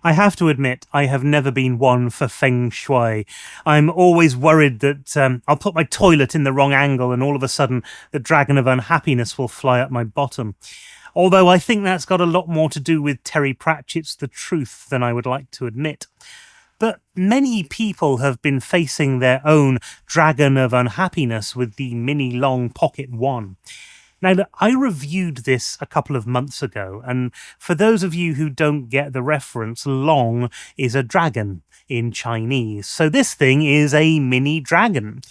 I have to admit, I have never been one for feng shui. I'm always worried that I'll put my toilet in the wrong angle and all of a sudden the dragon of unhappiness will fly up my bottom. Although I think that's got a lot more to do with Terry Pratchett's The Truth than I would like to admit. But many people have been facing their own dragon of unhappiness with the Miniloong Pocket 1. Now, I reviewed this a couple of months ago, and for those of you who don't get the reference, long is a dragon in Chinese. So this thing is a mini dragon.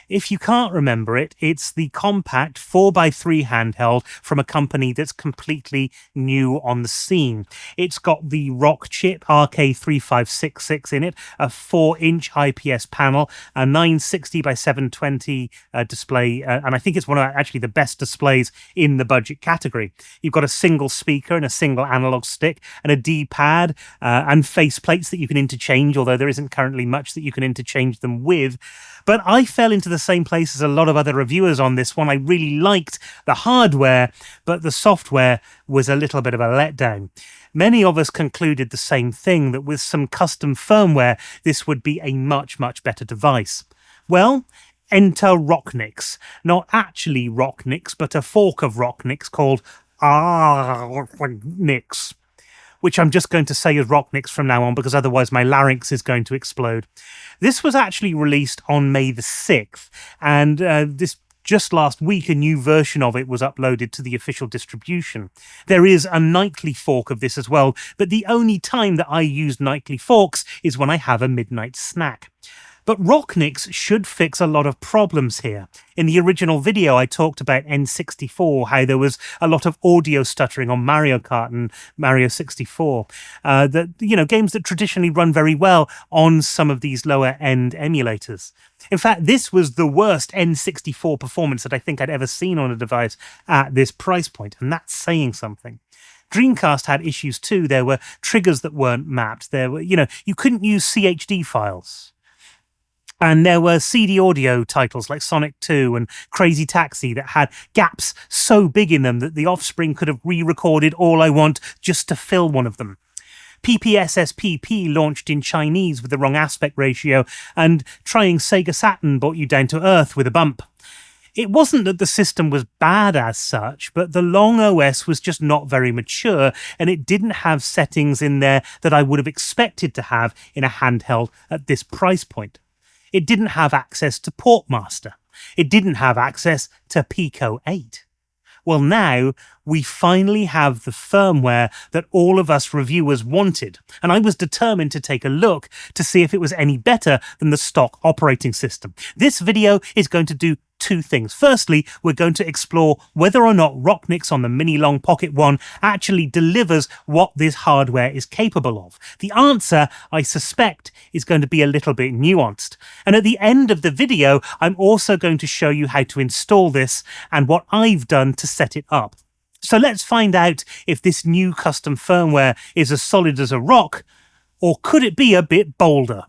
If you can't remember it, it's the compact 4x3 handheld from a company that's completely new on the scene. It's got the ROCK chip RK3566 in it, a 4-inch IPS panel, a 960 by 720 display, and I think it's one of actually the best displays in the budget category. You've got a single speaker and a single analog stick and a D-pad and faceplates that you can interchange, although there isn't currently much that you can interchange them with. But I fell into the same place as a lot of other reviewers on this one. I really liked the hardware, but the software was a little bit of a letdown. Many of us concluded the same thing, that with some custom firmware, this would be a much, much better device. Well, enter RockNix. Not actually RockNix, but a fork of RockNix called RockNix, which I'm just going to say as RockNix from now on because otherwise my larynx is going to explode. This was actually released on May the 6th, and just last week a new version of it was uploaded to the official distribution. There is a nightly fork of this as well, but the only time that I use nightly forks is when I have a midnight snack. But RockNix should fix a lot of problems here. In the original video, I talked about N64, how there was a lot of audio stuttering on Mario Kart and Mario 64. Games that traditionally run very well on some of these lower-end emulators. In fact, this was the worst N64 performance that I think I'd ever seen on a device at this price point, and that's saying something. Dreamcast had issues too. There were triggers that weren't mapped. There were, you couldn't use CHD files. And there were CD audio titles like Sonic 2 and Crazy Taxi that had gaps so big in them that the offspring could have re-recorded All I Want just to fill one of them. PPSSPP launched in Chinese with the wrong aspect ratio, and trying Sega Saturn brought you down to earth with a bump. It wasn't that the system was bad as such, but the long OS was just not very mature, and it didn't have settings in there that I would have expected to have in a handheld at this price point. It didn't have access to PortMaster. It didn't have access to Pico-8. Well, now we finally have the firmware that all of us reviewers wanted, and I was determined to take a look to see if it was any better than the stock operating system. This video is going to do two things. Firstly, we're going to explore whether or not RockNix on the Miniloong Pocket 1 actually delivers what this hardware is capable of. The answer, I suspect, is going to be a little bit nuanced. And at the end of the video, I'm also going to show you how to install this and what I've done to set it up. So let's find out if this new custom firmware is as solid as a rock, or could it be a bit bolder?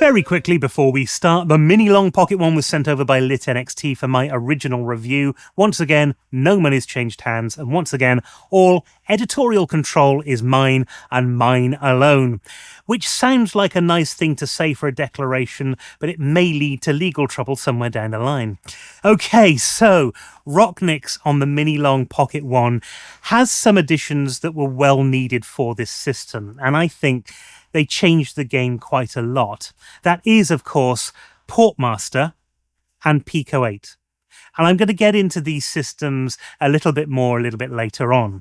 Very quickly before we start, the Miniloong Pocket 1 was sent over by Lit NXT for my original review. Once again, no money's changed hands, and once again, all editorial control is mine and mine alone. Which sounds like a nice thing to say for a declaration, but it may lead to legal trouble somewhere down the line. Okay, so RockNix on the Miniloong Pocket 1 has some additions that were well needed for this system, and I think they changed the game quite a lot. That is, of course, PortMaster and Pico-8. And I'm going to get into these systems a little bit later on.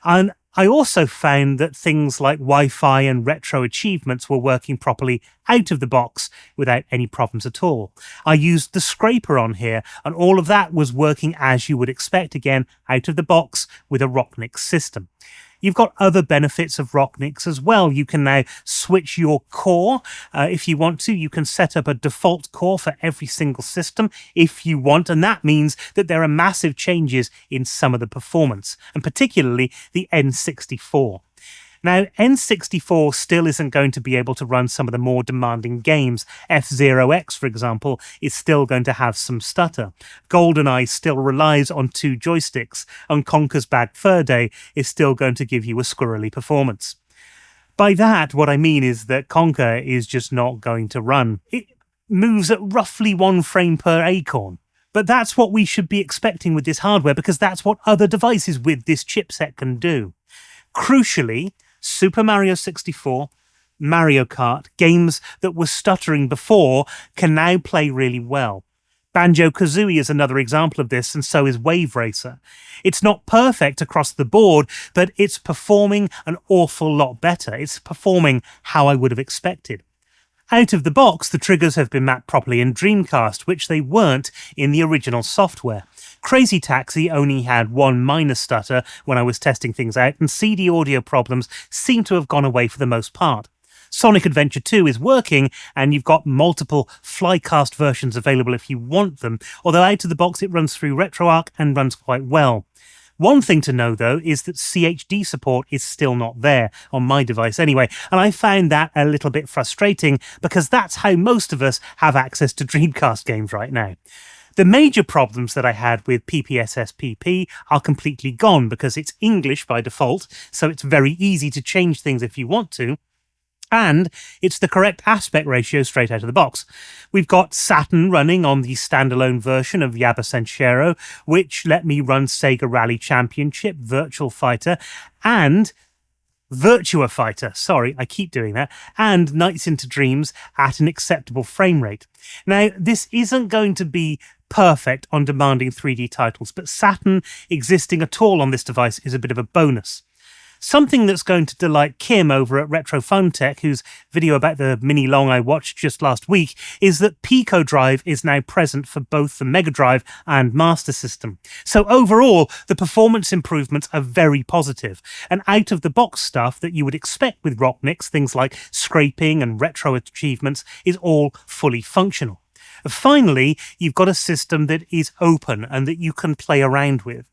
And I also found that things like Wi-Fi and retro achievements were working properly out of the box without any problems at all. I used the scraper on here, and all of that was working as you would expect, again, out of the box with a RockNix system. You've got other benefits of RockNix as well. You can now switch your core if you want to. You can set up a default core for every single system if you want, and that means that there are massive changes in some of the performance, and particularly the N64. Now, N64 still isn't going to be able to run some of the more demanding games. F-Zero X, for example, is still going to have some stutter. GoldenEye still relies on 2 joysticks, and Conker's Bad Fur Day is still going to give you a squirrely performance. By that, what I mean is that Conker is just not going to run. It moves at roughly 1 frame per acorn. But that's what we should be expecting with this hardware, because that's what other devices with this chipset can do. Crucially, Super Mario 64, Mario Kart, games that were stuttering before, can now play really well. Banjo-Kazooie is another example of this, and so is Wave Racer. It's not perfect across the board, but it's performing an awful lot better. It's performing how I would have expected. Out of the box, the triggers have been mapped properly in Dreamcast, which they weren't in the original software. Crazy Taxi only had 1 minor stutter when I was testing things out, and CD audio problems seem to have gone away for the most part. Sonic Adventure 2 is working, and you've got multiple Flycast versions available if you want them, although out of the box it runs through RetroArch and runs quite well. One thing to know, though, is that CHD support is still not there, on my device anyway, and I found that a little bit frustrating because that's how most of us have access to Dreamcast games right now. The major problems that I had with PPSSPP are completely gone because it's English by default, so it's very easy to change things if you want to. And it's the correct aspect ratio straight out of the box. We've got Saturn running on the standalone version of Yaba Senshiro, which let me run Sega Rally Championship, Virtual Fighter, and Virtua Fighter, sorry, I keep doing that, and Nights into Dreams at an acceptable frame rate. Now, this isn't going to be perfect on demanding 3D titles, but Saturn existing at all on this device is a bit of a bonus. Something that's going to delight Kim over at Retro Phone Tech, whose video about the Miniloong I watched just last week, is that Pico Drive is now present for both the Mega Drive and Master System. So overall, the performance improvements are very positive, and out-of-the-box stuff that you would expect with RockNix, things like scraping and retro achievements, is all fully functional. Finally, you've got a system that is open and that you can play around with.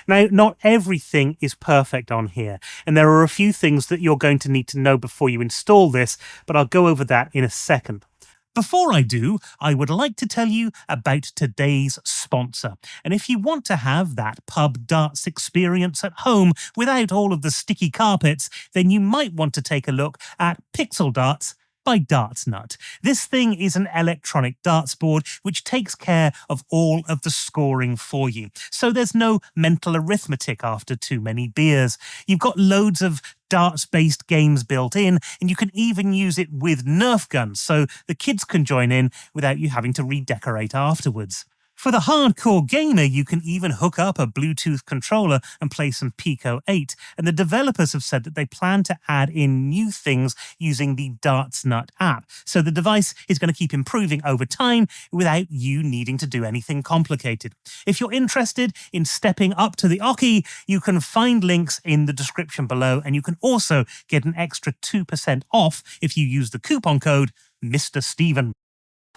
Now, not everything is perfect on here, and there are a few things that you're going to need to know before you install this, but I'll go over that in a second. Before I do, I would like to tell you about today's sponsor. And if you want to have that pub darts experience at home without all of the sticky carpets, then you might want to take a look at Pixel Darts by DartsNut. This thing is an electronic darts board which takes care of all of the scoring for you. So there's no mental arithmetic after too many beers. You've got loads of darts-based games built in, and you can even use it with Nerf guns, so the kids can join in without you having to redecorate afterwards. For the hardcore gamer, you can even hook up a Bluetooth controller and play some Pico-8, and the developers have said that they plan to add in new things using the DartsNut app, so the device is going to keep improving over time without you needing to do anything complicated. If you're interested in stepping up to the Oki, you can find links in the description below, and you can also get an extra 2% off if you use the coupon code Mr. Steven.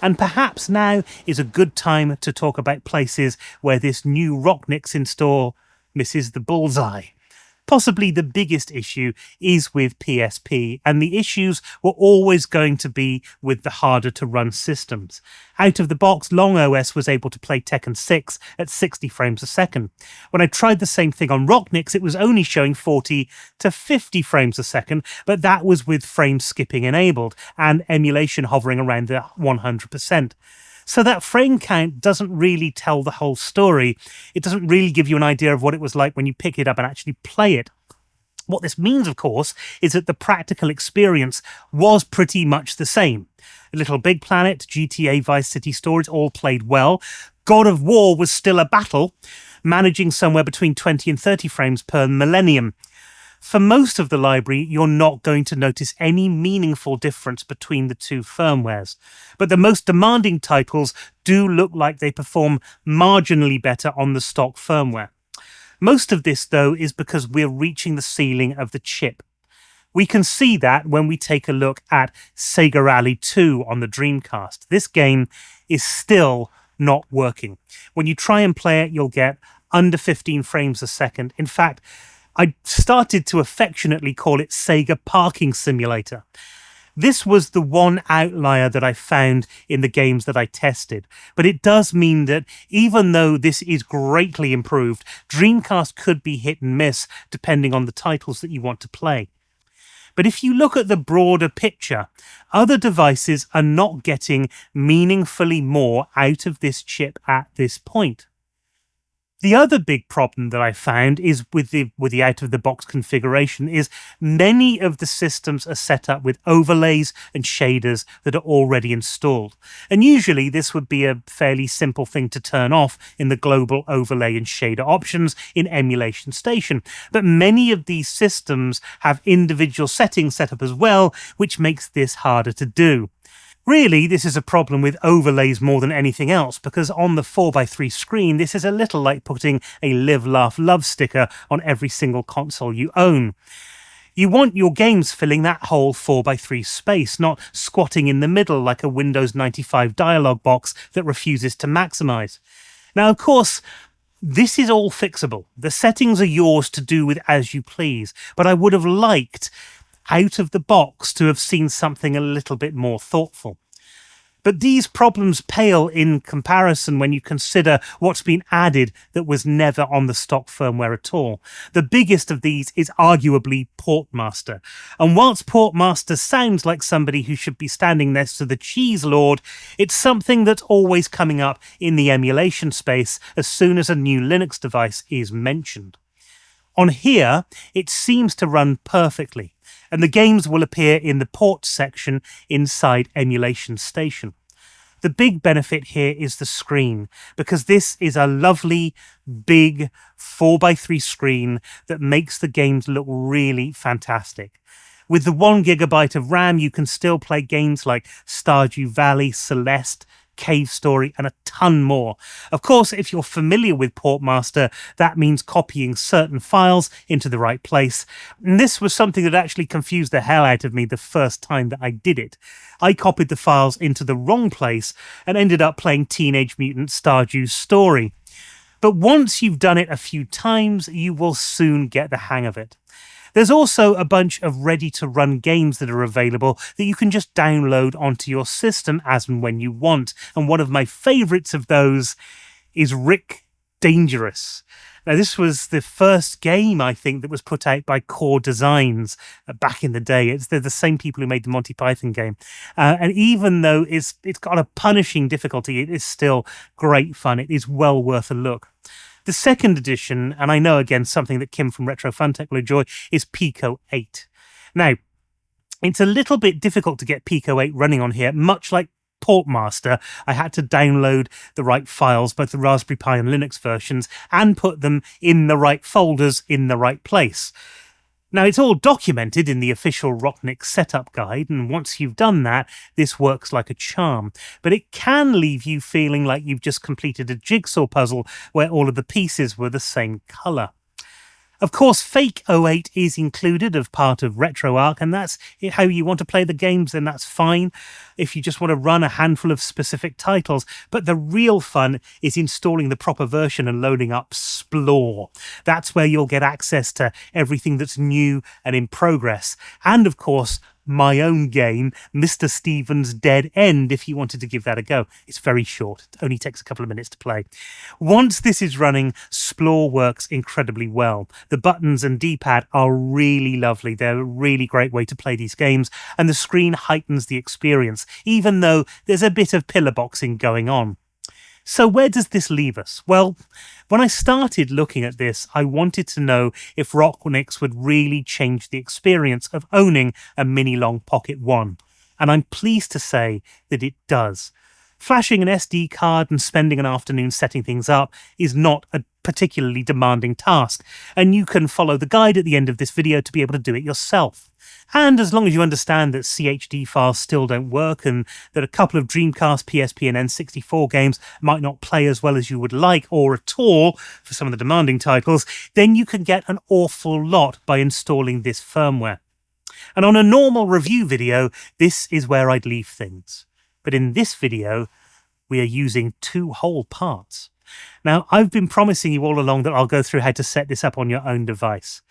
And perhaps now is a good time to talk about places where this new RockNix install misses the bullseye. Possibly the biggest issue is with PSP, and the issues were always going to be with the harder to run systems. Out of the box, Long OS was able to play Tekken 6 at 60 frames a second. When I tried the same thing on RockNix, it was only showing 40 to 50 frames a second, but that was with frame skipping enabled and emulation hovering around the 100%. So that frame count doesn't really tell the whole story. It doesn't really give you an idea of what it was like when you pick it up and actually play it. What this means, of course, is that the practical experience was pretty much the same. Little Big Planet, GTA Vice City Stories all played well. God of War was still a battle, managing somewhere between 20 and 30 frames per millennium. For most of the library, you're not going to notice any meaningful difference between the two firmwares. But the most demanding titles do look like they perform marginally better on the stock firmware. Most of this, though, is because we're reaching the ceiling of the chip. We can see that when we take a look at Sega Rally 2 on the Dreamcast. This game is still not working. When you try and play it, you'll get under 15 frames a second. In fact, I started to affectionately call it Sega Parking Simulator. This was the one outlier that I found in the games that I tested, but it does mean that even though this is greatly improved, Dreamcast could be hit and miss depending on the titles that you want to play. But if you look at the broader picture, other devices are not getting meaningfully more out of this chip at this point. The other big problem that I found is with the out-of-the-box configuration is many of the systems are set up with overlays and shaders that are already installed. And usually this would be a fairly simple thing to turn off in the global overlay and shader options in Emulation Station. But many of these systems have individual settings set up as well, which makes this harder to do. Really, this is a problem with overlays more than anything else, because on the 4x3 screen, this is a little like putting a Live, Laugh, Love sticker on every single console you own. You want your games filling that whole 4x3 space, not squatting in the middle like a Windows 95 dialog box that refuses to maximize. Now, of course, this is all fixable. The settings are yours to do with as you please, but I would have liked out of the box to have seen something a little bit more thoughtful. But these problems pale in comparison when you consider what's been added that was never on the stock firmware at all. The biggest of these is arguably PortMaster. And whilst PortMaster sounds like somebody who should be standing next to the cheese lord, it's something that's always coming up in the emulation space as soon as a new Linux device is mentioned. On here, it seems to run perfectly, and the games will appear in the ports section inside Emulation Station. The big benefit here is the screen, because this is a lovely, big 4x3 screen that makes the games look really fantastic. With the 1GB of RAM, you can still play games like Stardew Valley, Celeste, Cave Story, and a ton more. Of course, if you're familiar with PortMaster, that means copying certain files into the right place. And this was something that actually confused the hell out of me the first time that I did it. I copied the files into the wrong place and ended up playing Teenage Mutant Stardew Story. But once you've done it a few times, you will soon get the hang of it. There's also a bunch of ready-to-run games that are available that you can just download onto your system as and when you want. And one of my favourites of those is Rick Dangerous. Now, this was the first game, I think, that was put out by Core Designs back in the day. They're the same people who made the Monty Python game. And even though it's got a punishing difficulty, it is still great fun. It is well worth a look. The second edition, and I know again something that Kim from Retro Funtech will enjoy, is Pico-8. Now, it's a little bit difficult to get Pico-8 running on here, much like PortMaster. I had to download the right files, both the Raspberry Pi and Linux versions, and put them in the right folders in the right place. Now, it's all documented in the official RockNix setup guide, and once you've done that, this works like a charm. But it can leave you feeling like you've just completed a jigsaw puzzle where all of the pieces were the same colour. Of course, Fake 08 is included as part of RetroArch, and that's how you want to play the games, then that's fine if you just want to run a handful of specific titles. But the real fun is installing the proper version and loading up Splaw. That's where you'll get access to everything that's new and in progress. And of course, my own game, Mr. Stevens' Dead End, if you wanted to give that a go. It's very short. It only takes a couple of minutes to play. Once this is running, Splaw works incredibly well. The buttons and D-pad are really lovely. They're a really great way to play these games, and the screen heightens the experience, even though there's a bit of pillar boxing going on. So where does this leave us? Well, when I started looking at this, I wanted to know if RockNix would really change the experience of owning a Miniloong Pocket 1. And I'm pleased to say that it does. Flashing an SD card and spending an afternoon setting things up is not a particularly demanding task, and you can follow the guide at the end of this video to be able to do it yourself. And as long as you understand that CHD files still don't work and that a couple of Dreamcast, PSP and N64 games might not play as well as you would like or at all for some of the demanding titles, then you can get an awful lot by installing this firmware. And on a normal review video, this is where I'd leave things. But in this video, we are using two whole parts. Now, I've been promising you all along that I'll go through how to set this up on your own device.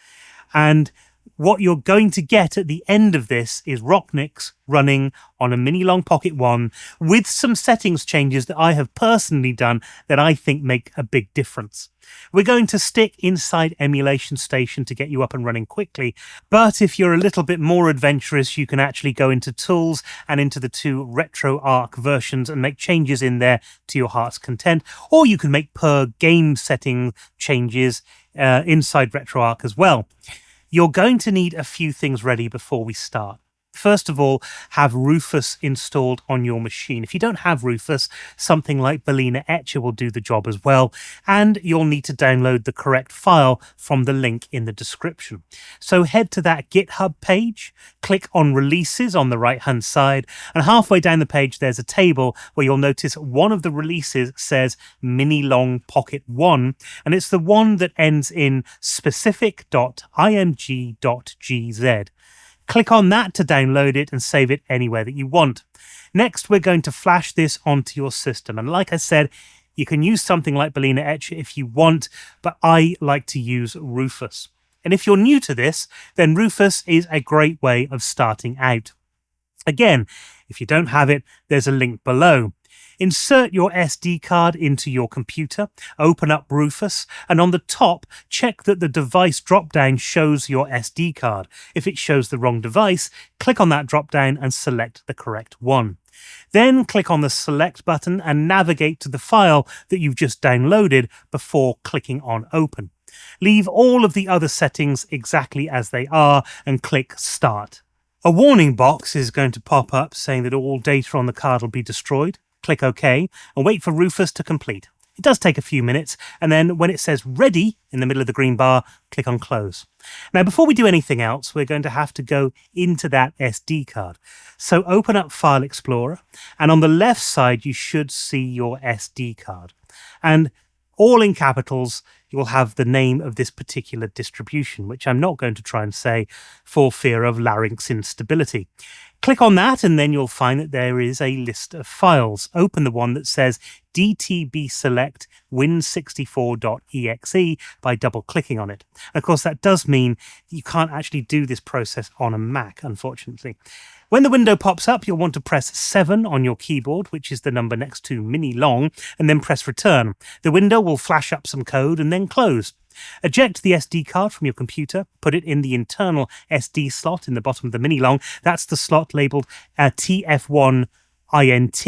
And what you're going to get at the end of this is RockNix running on a Miniloong Pocket 1 with some settings changes that I have personally done that I think make a big difference. We're going to stick inside Emulation Station to get you up and running quickly, but if you're a little bit more adventurous, you can actually go into Tools and into the two RetroArch versions and make changes in there to your heart's content, or you can make per game setting changes inside RetroArch as well. You're going to need a few things ready before we start. First of all, have Rufus installed on your machine. If you don't have Rufus, something like Balena Etcher will do the job as well, and you'll need to download the correct file from the link in the description. So head to that GitHub page, click on Releases on the right-hand side, and halfway down the page there's a table where you'll notice one of the releases says Miniloong Pocket 1, and it's the one that ends in specific.img.gz. Click on that to download it and save it anywhere that you want. Next, we're going to flash this onto your system. And like I said, you can use something like Balena Etcher if you want, but I like to use Rufus. And if you're new to this, then Rufus is a great way of starting out. Again, if you don't have it, there's a link below. Insert your SD card into your computer, open up Rufus, and on the top, check that the device drop-down shows your SD card. If it shows the wrong device, click on that drop-down and select the correct one. Then click on the Select button and navigate to the file that you've just downloaded before clicking on Open. Leave all of the other settings exactly as they are and click Start. A warning box is going to pop up saying that all data on the card will be destroyed. Click OK and wait for Rufus to complete. It does take a few minutes, and then when it says Ready in the middle of the green bar, click on Close. Now, before we do anything else, we're going to have to go into that SD card. So open up File Explorer, and on the left side, you should see your SD card. And all in capitals, you will have the name of this particular distribution, which I'm not going to try and say for fear of larynx instability. Click on that and then you'll find that there is a list of files. Open the one that says DTB Select Win64.exe by double-clicking on it. And of course, that does mean you can't actually do this process on a Mac, unfortunately. When the window pops up, you'll want to press 7 on your keyboard, which is the number next to Miniloong, and then press Return. The window will flash up some code and then close. Eject the SD card from your computer, put it in the internal SD slot in the bottom of the Miniloong. That's the slot labeled TF1 INT.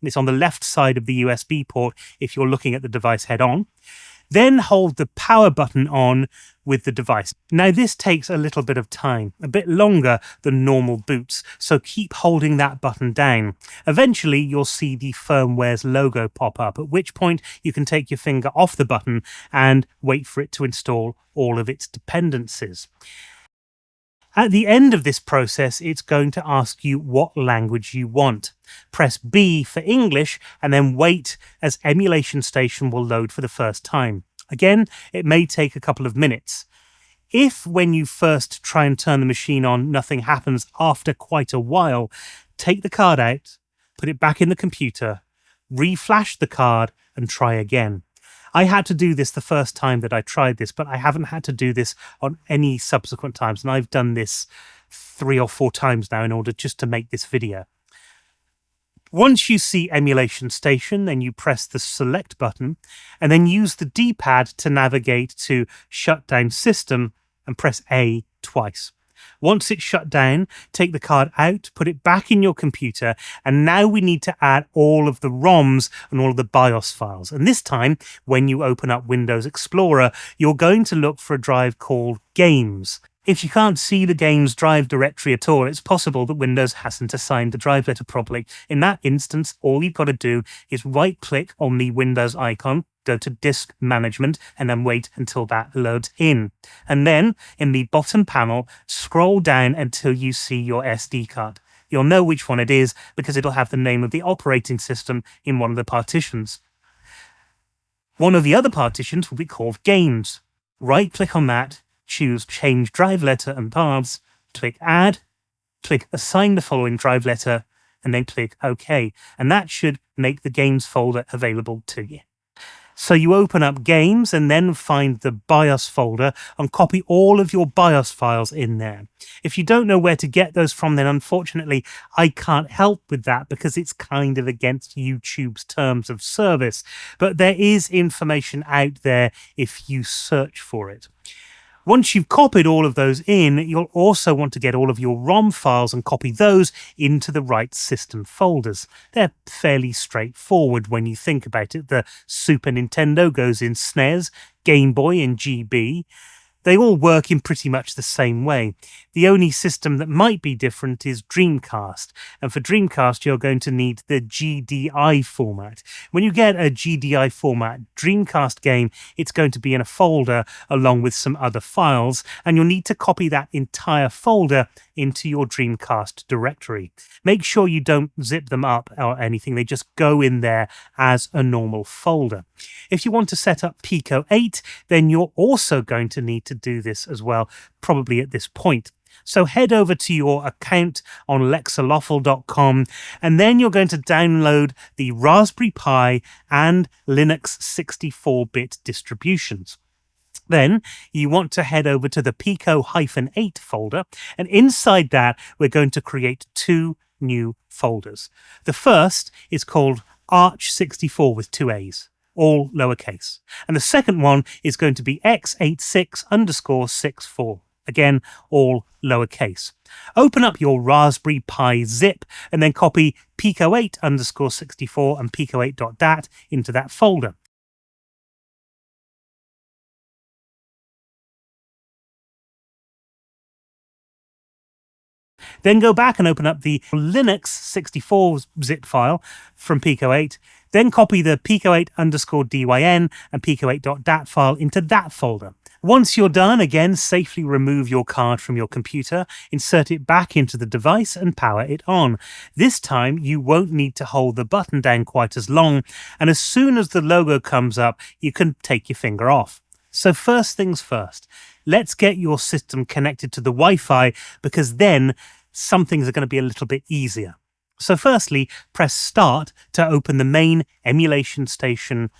It's on the left side of the USB port if you're looking at the device head-on. Then hold the power button on with the device. Now this takes a little bit of time, a bit longer than normal boots, so keep holding that button down. Eventually you'll see the firmware's logo pop up, at which point you can take your finger off the button and wait for it to install all of its dependencies. At the end of this process, it's going to ask you what language you want. Press B for English and then wait as Emulation Station will load for the first time. Again, it may take a couple of minutes. If when you first try and turn the machine on, nothing happens after quite a while, take the card out, put it back in the computer, reflash the card and try again. I had to do this the first time that I tried this, but I haven't had to do this on any subsequent times. And I've done this 3 or 4 times now in order just to make this video. Once you see Emulation Station, then you press the Select button and then use the D-pad to navigate to Shut Down System and press A twice. Once it's shut down, take the card out, put it back in your computer, and now we need to add all of the ROMs and all of the BIOS files. And this time, when you open up Windows Explorer, you're going to look for a drive called Games. If you can't see the game's drive directory at all, it's possible that Windows hasn't assigned the drive letter properly. In that instance, all you've got to do is right-click on the Windows icon, go to Disk Management, and then wait until that loads in. And then, in the bottom panel, scroll down until you see your SD card. You'll know which one it is because it'll have the name of the operating system in one of the partitions. One of the other partitions will be called Games. Right-click on that, choose Change Drive Letter and Paths, click Add, click Assign the following drive letter, and then click OK. And that should make the Games folder available to you. So you open up Games and then find the BIOS folder and copy all of your BIOS files in there. If you don't know where to get those from, then unfortunately I can't help with that because it's kind of against YouTube's terms of service. But there is information out there if you search for it. Once you've copied all of those in, you'll also want to get all of your ROM files and copy those into the right system folders. They're fairly straightforward when you think about it. The Super Nintendo goes in SNES, Game Boy in GB. They all work in pretty much the same way. The only system that might be different is Dreamcast. And for Dreamcast, you're going to need the GDI format. When you get a GDI format Dreamcast game, it's going to be in a folder along with some other files, and you'll need to copy that entire folder into your Dreamcast directory. Make sure you don't zip them up or anything. They just go in there as a normal folder. If you want to set up Pico-8, then you're also going to need to do this as well, probably at this point. So head over to your account on lexaloffle.com, and then you're going to download the Raspberry Pi and Linux 64-bit distributions. Then you want to head over to the Pico-8 folder, and inside that we're going to create two new folders. The first is called Arch64 with two A's, all lowercase. And the second one is going to be x86_64. Again, all lowercase. Open up your Raspberry Pi zip and then copy Pico-8_64 and Pico-8.dat into that folder. Then go back and open up the Linux 64 zip file from Pico-8. Then copy the Pico-8_dyn and Pico-8.dat file into that folder. Once you're done, again, safely remove your card from your computer, insert it back into the device and power it on. This time, you won't need to hold the button down quite as long, and as soon as the logo comes up, you can take your finger off. So first things first, let's get your system connected to the Wi-Fi, because then some things are going to be a little bit easier. So firstly, press Start to open the main Emulation Station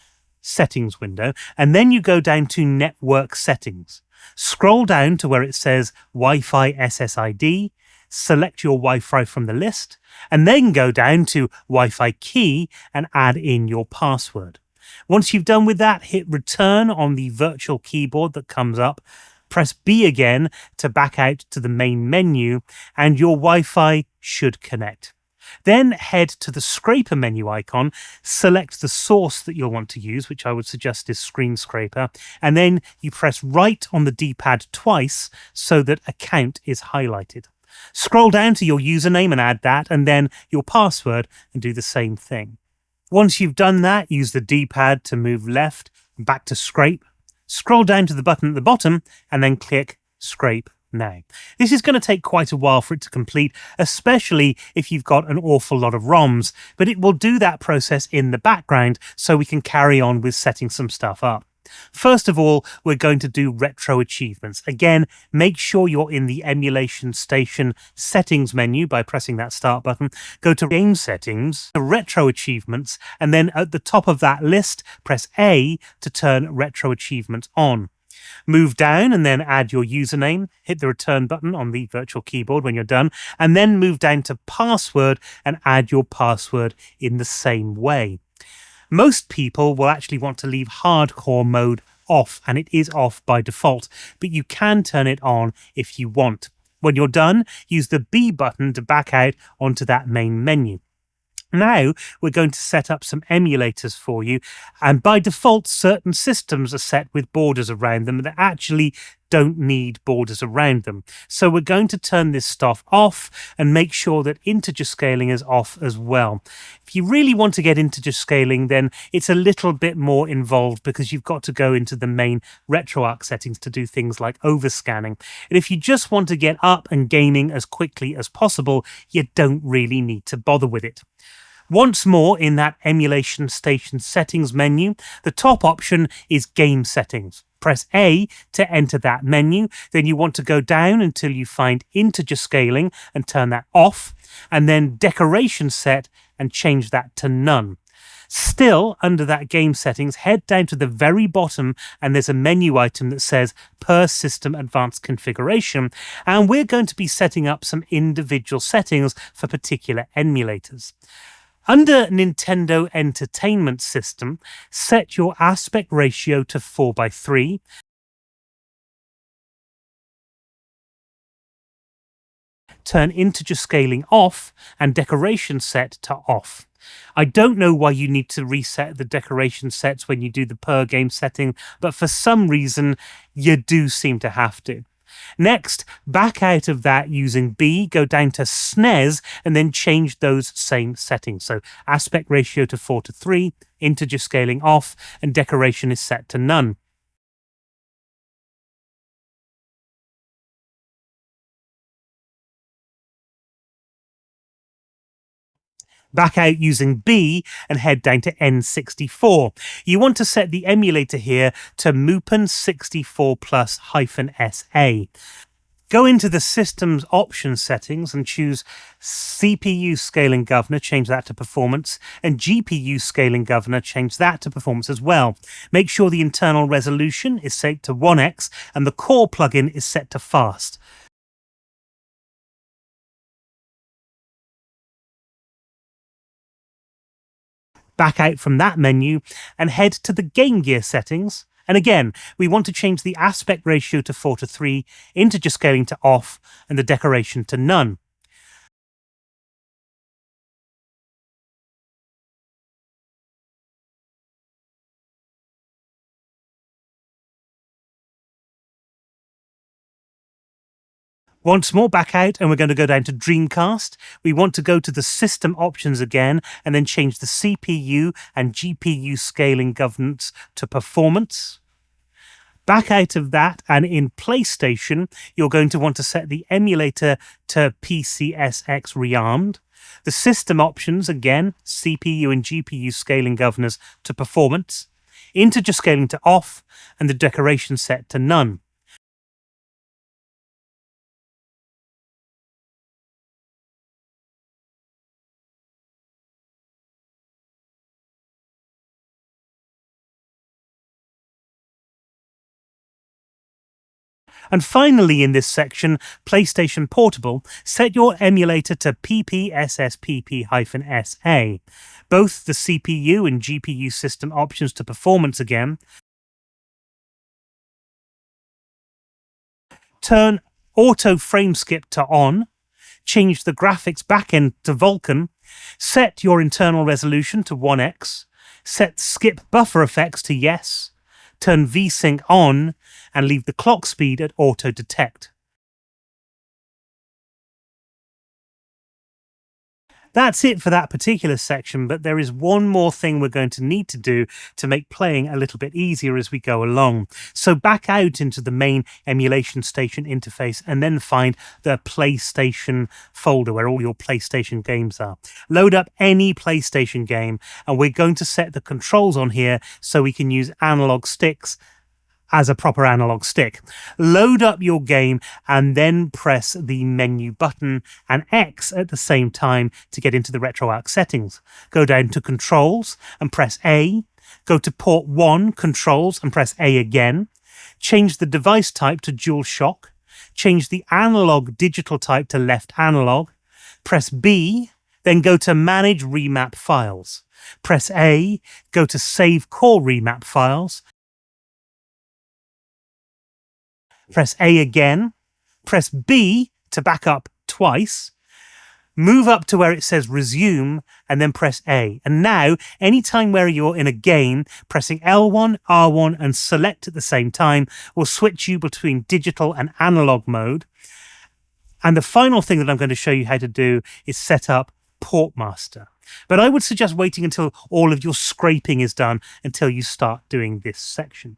settings window, and then you go down to Network Settings. Scroll down to where it says Wi-Fi SSID, select your Wi-Fi from the list, and then go down to Wi-Fi key and add in your password. Once you've done with that, hit Return on the virtual keyboard that comes up. Press B again to back out to the main menu, and your Wi-Fi should connect. Then head to the scraper menu icon, select the source that you'll want to use, which I would suggest is Screen Scraper, and then you press right on the D-pad twice so that Account is highlighted. Scroll down to your username and add that, and then your password, and do the same thing. Once you've done that, use the D-pad to move left, back to Scrape. Scroll down to the button at the bottom and then click Scrape Now. This is going to take quite a while for it to complete, especially if you've got an awful lot of ROMs, but it will do that process in the background so we can carry on with setting some stuff up. First of all, we're going to do retro achievements. Again, make sure you're in the Emulation Station settings menu by pressing that Start button. Go to Game Settings, the Retro Achievements, and then at the top of that list, press A to turn Retro Achievements on. Move down and then add your username, hit the return button on the virtual keyboard when you're done, and then move down to Password and add your password in the same way. Most people will actually want to leave hardcore mode off, and it is off by default, but you can turn it on if you want. When you're done, use the B button to back out onto that main menu. Now we're going to set up some emulators for you, and by default certain systems are set with borders around them that actually don't need borders around them. So we're going to turn this stuff off and make sure that integer scaling is off as well. If you really want to get integer scaling, then it's a little bit more involved because you've got to go into the main RetroArch settings to do things like overscanning. And if you just want to get up and gaming as quickly as possible, you don't really need to bother with it. Once more, in that Emulation Station settings menu, the top option is Game Settings. Press A to enter that menu. Then you want to go down until you find integer scaling and turn that off, and then decoration set and change that to none. Still, under that game settings, head down to the very bottom and there's a menu item that says Per System Advanced Configuration, and we're going to be setting up some individual settings for particular emulators. Under Nintendo Entertainment System, set your aspect ratio to 4:3, turn integer scaling off, and decoration set to off. I don't know why you need to reset the decoration sets when you do the per game setting, but for some reason you do seem to have to. Next, back out of that using B, go down to SNES, and then change those same settings. So aspect ratio to 4:3, integer scaling off, and decoration is set to none. Back out using B and head down to N64. You want to set the emulator here to Mupen 64 Plus -SA. Go into the system's options settings and choose CPU scaling governor, change that to performance, and GPU scaling governor, change that to performance as well. Make sure the internal resolution is set to 1x and the core plugin is set to fast. Back out from that menu and head to the Game Gear settings. And again, we want to change the aspect ratio to 4:3, integer scaling to off, and the decoration to none. Once more, back out, and we're going to go down to Dreamcast. We want to go to the system options again, and then change the CPU and GPU scaling governance to performance. Back out of that, and in PlayStation, you're going to want to set the emulator to PCSX Rearmed. The system options, again, CPU and GPU scaling governors to performance, integer scaling to off, and the decoration set to none. And finally, in this section, PlayStation Portable, set your emulator to PPSSPP-SA. Both the CPU and GPU system options to performance again. Turn auto frame skip to on. Change the graphics backend to Vulkan. Set your internal resolution to 1x. Set skip buffer effects to yes. Turn VSync on, and leave the clock speed at auto detect. That's it for that particular section, but there is one more thing we're going to need to do to make playing a little bit easier as we go along. So back out into the main emulation station interface and then find the PlayStation folder where all your PlayStation games are. Load up any PlayStation game, and we're going to set the controls on here so we can use analog sticks as a proper analog stick. Load up your game and then press the menu button and X at the same time to get into the RetroArch settings. Go down to Controls and press A. Go to Port 1 Controls and press A again. Change the device type to DualShock. Change the analog digital type to left analog. Press B. Then go to Manage Remap Files. Press A. Go to Save Core Remap Files. Press A again, press B to back up twice, move up to where it says resume, and then press A. And now, anytime where you're in a game, pressing L1, R1, and select at the same time will switch you between digital and analog mode. And the final thing that I'm going to show you how to do is set up PortMaster. But I would suggest waiting until all of your scraping is done until you start doing this section.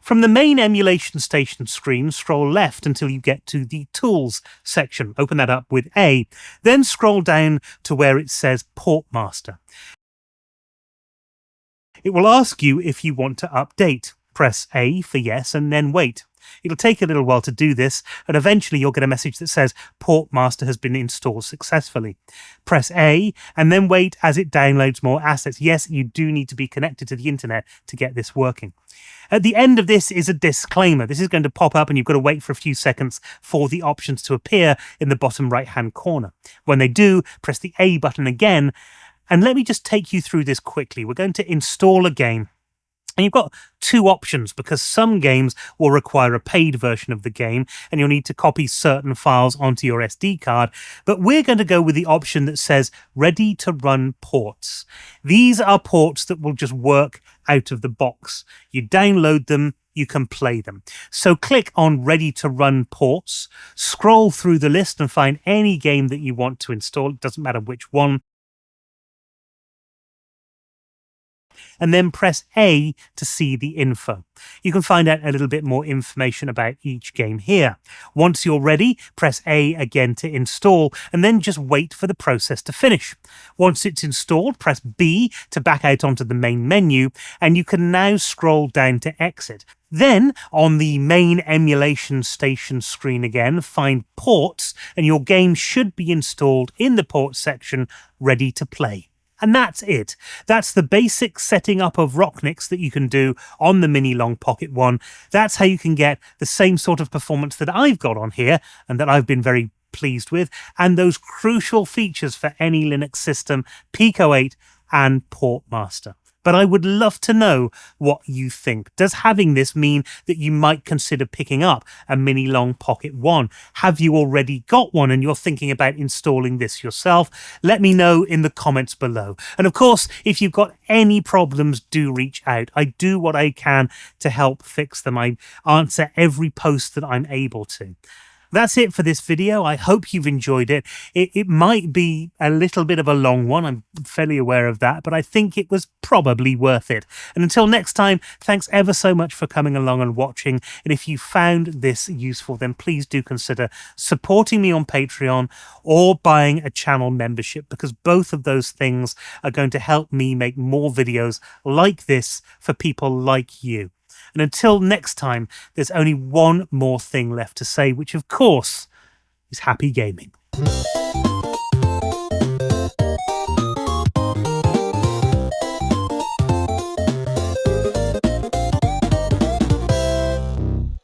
From the main emulation station screen, scroll left until you get to the Tools section. Open that up with A. Then scroll down to where it says PortMaster. It will ask you if you want to update. Press A for yes and then wait. It'll take a little while to do this, and eventually you'll get a message that says PortMaster has been installed successfully. Press A and then wait as it downloads more assets. Yes, you do need to be connected to the internet to get this working. At the end of this is a disclaimer. This is going to pop up and you've got to wait for a few seconds for the options to appear in the bottom right-hand corner. When they do, press the A button again. And let me just take you through this quickly. We're going to install a game. And you've got two options because some games will require a paid version of the game and you'll need to copy certain files onto your SD card. But we're going to go with the option that says ready to run ports. These are ports that will just work out of the box. You download them, you can play them. So click on ready to run ports, scroll through the list and find any game that you want to install. It doesn't matter which one. And then press A to see the info. You can find out a little bit more information about each game here. Once you're ready, press A again to install, and then just wait for the process to finish. Once it's installed, press B to back out onto the main menu, and you can now scroll down to exit. Then, on the main emulation station screen again, find ports, and your game should be installed in the ports section, ready to play. And that's it. That's the basic setting up of RockNix that you can do on the Miniloong Pocket 1. That's how you can get the same sort of performance that I've got on here and that I've been very pleased with, and those crucial features for any Linux system, Pico-8 and PortMaster. But I would love to know what you think. Does having this mean that you might consider picking up a Miniloong Pocket 1? Have you already got one and you're thinking about installing this yourself? Let me know in the comments below. And of course, if you've got any problems, do reach out. I do what I can to help fix them. I answer every post that I'm able to. That's it for this video. I hope you've enjoyed it. It might be a little bit of a long one. I'm fairly aware of that, but I think it was probably worth it. And until next time, thanks ever so much for coming along and watching. And if you found this useful, then please do consider supporting me on Patreon or buying a channel membership, because both of those things are going to help me make more videos like this for people like you. And until next time, there's only one more thing left to say, which of course is happy gaming.